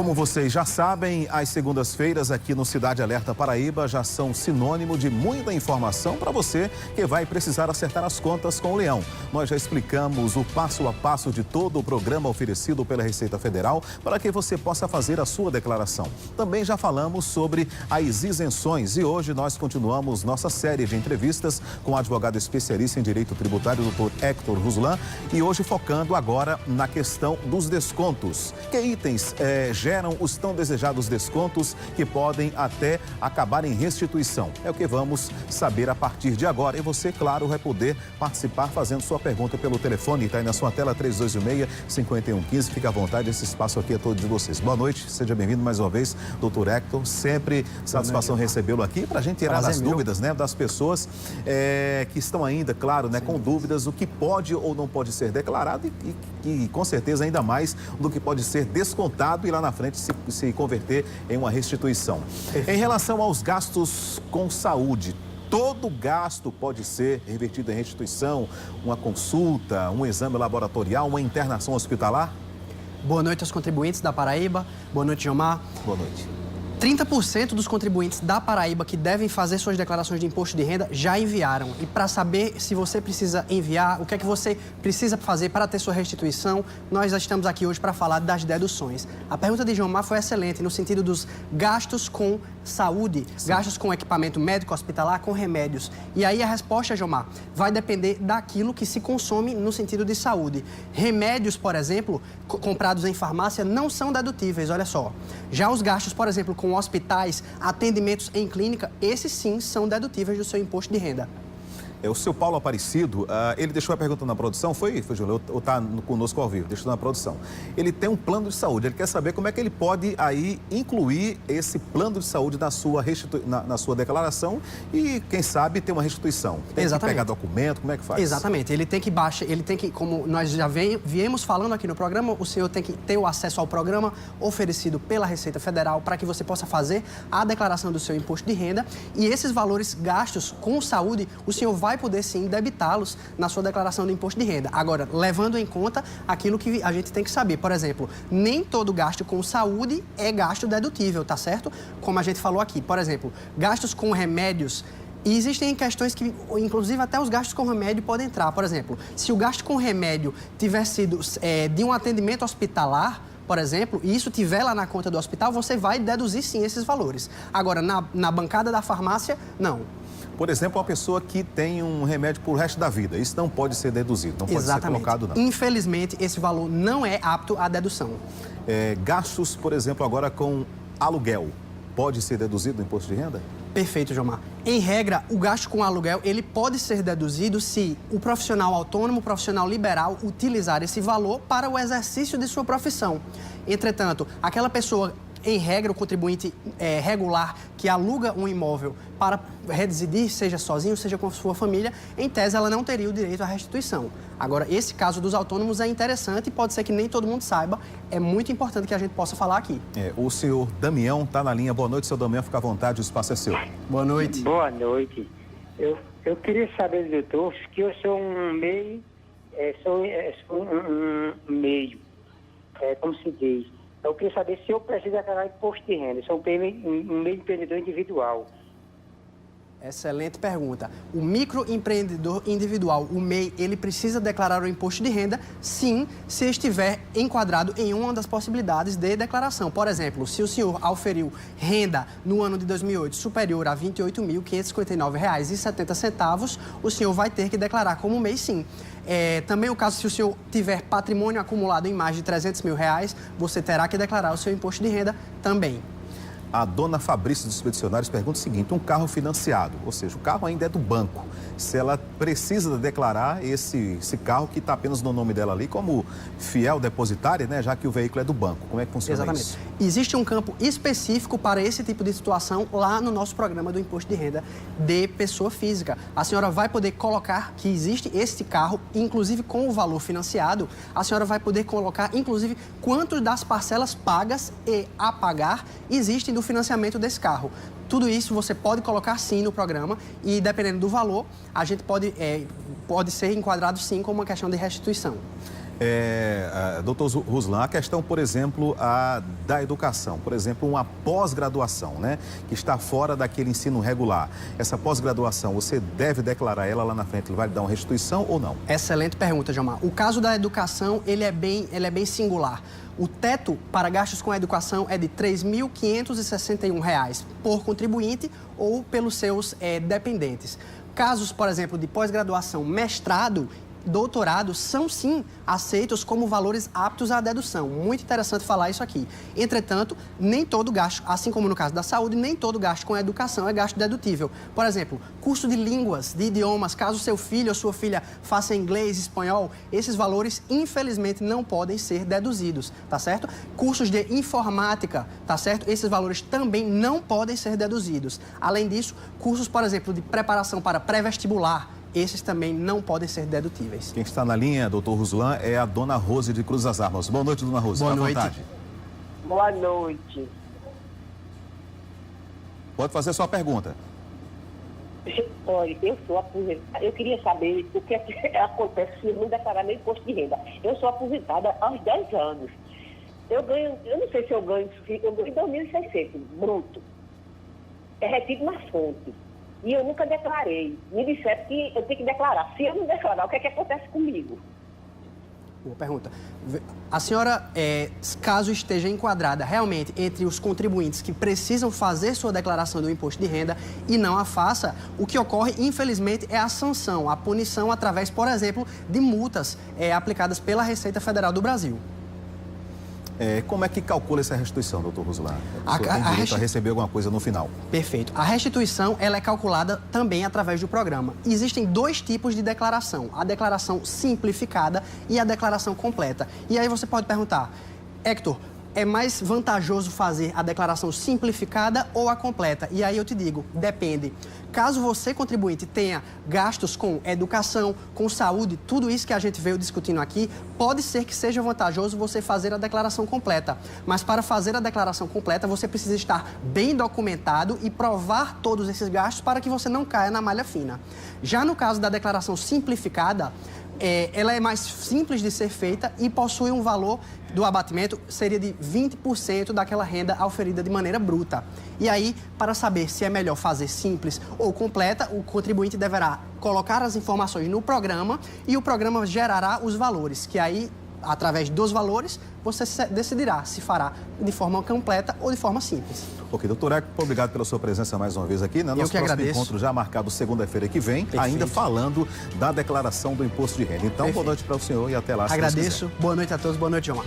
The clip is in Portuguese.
Como vocês já sabem, as segundas-feiras aqui no Cidade Alerta Paraíba já são sinônimo de muita informação para você que vai precisar acertar as contas com o Leão. Nós já explicamos o passo a passo de todo o programa oferecido pela Receita Federal para que você possa fazer a sua declaração. Também já falamos sobre as isenções e hoje nós continuamos nossa série de entrevistas com o advogado especialista em direito tributário, Dr. Hector Ruslan, e hoje focando agora na questão dos descontos. Que itens geram os tão desejados descontos que podem até acabar em restituição? É o que vamos saber a partir de agora. E você, claro, vai poder participar fazendo sua pergunta pelo telefone. Está aí na sua tela, 3216-5115. Fica à vontade, esse espaço aqui é todo de vocês. Boa noite, seja bem-vindo mais uma vez, doutor Hector. Sempre satisfação recebê-lo aqui para a gente tirar as dúvidas, né, das pessoas que estão ainda, claro, né, com dúvidas o que pode ou não pode ser declarado e com certeza ainda mais do que pode ser descontado e lá na frente se converter em uma restituição. Em relação aos gastos com saúde, todo gasto pode ser revertido em restituição, uma consulta, um exame laboratorial, uma internação hospitalar? Boa noite aos contribuintes da Paraíba. Boa noite, Gilmar. Boa noite. 30% dos contribuintes da Paraíba que devem fazer suas declarações de imposto de renda já enviaram. E para saber se você precisa enviar, o que é que você precisa fazer para ter sua restituição, nós já estamos aqui hoje para falar das deduções. A pergunta de Gilmar foi excelente no sentido dos gastos com saúde, gastos com equipamento médico, hospitalar, com remédios. E aí a resposta, Gilmar, vai depender daquilo que se consome no sentido de saúde. Remédios, por exemplo, comprados em farmácia não são dedutíveis, olha só. Já os gastos, por exemplo, com hospitais, atendimentos em clínica, esses sim são dedutíveis do seu imposto de renda. O seu Paulo Aparecido, ele deixou a pergunta na produção, foi Júlio, ou está conosco ao vivo, deixou na produção. Ele tem um plano de saúde, ele quer saber como é que ele pode aí incluir esse plano de saúde na sua declaração e, quem sabe, ter uma restituição. Tem que pegar documento, como é que faz? Exatamente, ele tem que, como nós já viemos falando aqui no programa, o senhor tem que ter o acesso ao programa oferecido pela Receita Federal para que você possa fazer a declaração do seu imposto de renda e esses valores gastos com saúde, o senhor vai poder sim debitá-los na sua declaração do imposto de renda. Agora, levando em conta aquilo que a gente tem que saber. Por exemplo, nem todo gasto com saúde é gasto dedutível, tá certo? Como a gente falou aqui. Por exemplo, gastos com remédios. E existem questões que, inclusive, até os gastos com remédio podem entrar. Por exemplo, se o gasto com remédio tiver sido de um atendimento hospitalar, por exemplo, e isso tiver lá na conta do hospital, você vai deduzir sim esses valores. Agora, na bancada da farmácia, não. Por exemplo, uma pessoa que tem um remédio para o resto da vida, isso não pode ser deduzido, não pode ser colocado, não. Infelizmente, esse valor não é apto à dedução. Gastos, por exemplo, agora com aluguel, pode ser deduzido do imposto de renda? Perfeito, Gilmar. Em regra, o gasto com aluguel, ele pode ser deduzido se o profissional autônomo, o profissional liberal, utilizar esse valor para o exercício de sua profissão. Entretanto, aquela pessoa, em regra, o contribuinte regular que aluga um imóvel para residir, seja sozinho, seja com a sua família, em tese ela não teria o direito à restituição. Agora, esse caso dos autônomos é interessante e pode ser que nem todo mundo saiba, é muito importante que a gente possa falar aqui. O senhor Damião está na linha. Boa noite, senhor Damião, fica à vontade, o espaço é seu. Boa noite. Boa noite. Eu queria saber, doutor, que eu sou um meio, como se diz, eu queria saber se eu preciso declarar imposto de renda. Eu sou um meio empreendedor individual. Excelente pergunta. O microempreendedor individual, o MEI, ele precisa declarar o imposto de renda, sim, se estiver enquadrado em uma das possibilidades de declaração. Por exemplo, se o senhor auferiu renda no ano de 2008 superior a R$ 28.559,70, o senhor vai ter que declarar como MEI, sim. Também o caso, se o senhor tiver patrimônio acumulado em mais de R$300 mil, você terá que declarar o seu imposto de renda também. A dona Fabrício dos Expedicionários pergunta o seguinte: um carro financiado, ou seja, o carro ainda é do banco, se ela precisa declarar esse carro que está apenas no nome dela ali como fiel depositária, né, já que o veículo é do banco. Como é que funciona Exatamente. isso? Existe um campo específico para esse tipo de situação lá no nosso programa do imposto de renda de pessoa física. A senhora vai poder colocar que existe esse carro, inclusive com o valor financiado, a senhora vai poder colocar, inclusive, quanto das parcelas pagas e a pagar existem do financiamento desse carro. Tudo isso você pode colocar sim no programa e, dependendo do valor, a gente pode ser enquadrado sim como uma questão de restituição. Doutor Ruslan, a questão, por exemplo, da educação, por exemplo, uma pós-graduação, né, que está fora daquele ensino regular. Essa pós-graduação, você deve declarar ela lá na frente, ele vai lhe dar uma restituição ou não? Excelente pergunta, Gilmar. O caso da educação, ele é bem singular. O teto para gastos com a educação é de R$ 3.561 por contribuinte ou pelos seus dependentes. Casos, por exemplo, de pós-graduação, mestrado, doutorado, são sim aceitos como valores aptos à dedução. Muito interessante falar isso aqui. Entretanto, nem todo gasto, assim como no caso da saúde, nem todo gasto com a educação é gasto dedutível. Por exemplo, curso de línguas, de idiomas, caso seu filho ou sua filha faça inglês, espanhol, esses valores, infelizmente, não podem ser deduzidos, tá certo? Cursos de informática, tá certo? Esses valores também não podem ser deduzidos. Além disso, cursos, por exemplo, de preparação para pré-vestibular, esses também não podem ser dedutíveis. Quem está na linha, doutor Ruslan, é a dona Rose de Cruz das Armas. Boa noite, dona Rose. Boa noite. Vontade. Boa noite. Pode fazer sua pergunta. Olha, eu sou aposentada. Eu queria saber o que acontece se eu não declarar meu imposto de renda. Eu sou aposentada há uns 10 anos. Eu não sei se eu ganho 2.600, bruto. É retido na fonte. E eu nunca declarei. Me disseram que eu tenho que declarar. Se eu não declarar, o que é que acontece comigo? Boa pergunta. A senhora, caso esteja enquadrada realmente entre os contribuintes que precisam fazer sua declaração do imposto de renda e não a faça, o que ocorre, infelizmente, é a sanção, a punição através, por exemplo, de multas aplicadas pela Receita Federal do Brasil. Como é que calcula essa restituição, doutor Ruslan? A pessoa tem direito a receber alguma coisa no final? Perfeito. A restituição, ela é calculada também através do programa. Existem dois tipos de declaração, a declaração simplificada e a declaração completa. E aí você pode perguntar, Hector, é mais vantajoso fazer a declaração simplificada ou a completa? E aí eu te digo, depende. Caso você, contribuinte, tenha gastos com educação, com saúde, tudo isso que a gente veio discutindo aqui, pode ser que seja vantajoso você fazer a declaração completa. Mas para fazer a declaração completa, você precisa estar bem documentado e provar todos esses gastos para que você não caia na malha fina. Já no caso da declaração simplificada, ela é mais simples de ser feita e possui um valor do abatimento, seria de 20% daquela renda auferida de maneira bruta. E aí, para saber se é melhor fazer simples ou completa, o contribuinte deverá colocar as informações no programa e o programa gerará os valores, que aí, através dos valores, você decidirá se fará de forma completa ou de forma simples. Ok, doutor Hector, obrigado pela sua presença mais uma vez aqui. Nosso próximo encontro já marcado segunda-feira que vem, ainda falando da declaração do imposto de renda. Então, boa noite para o senhor e até lá. Agradeço. Boa noite a todos. Boa noite, Gilmar.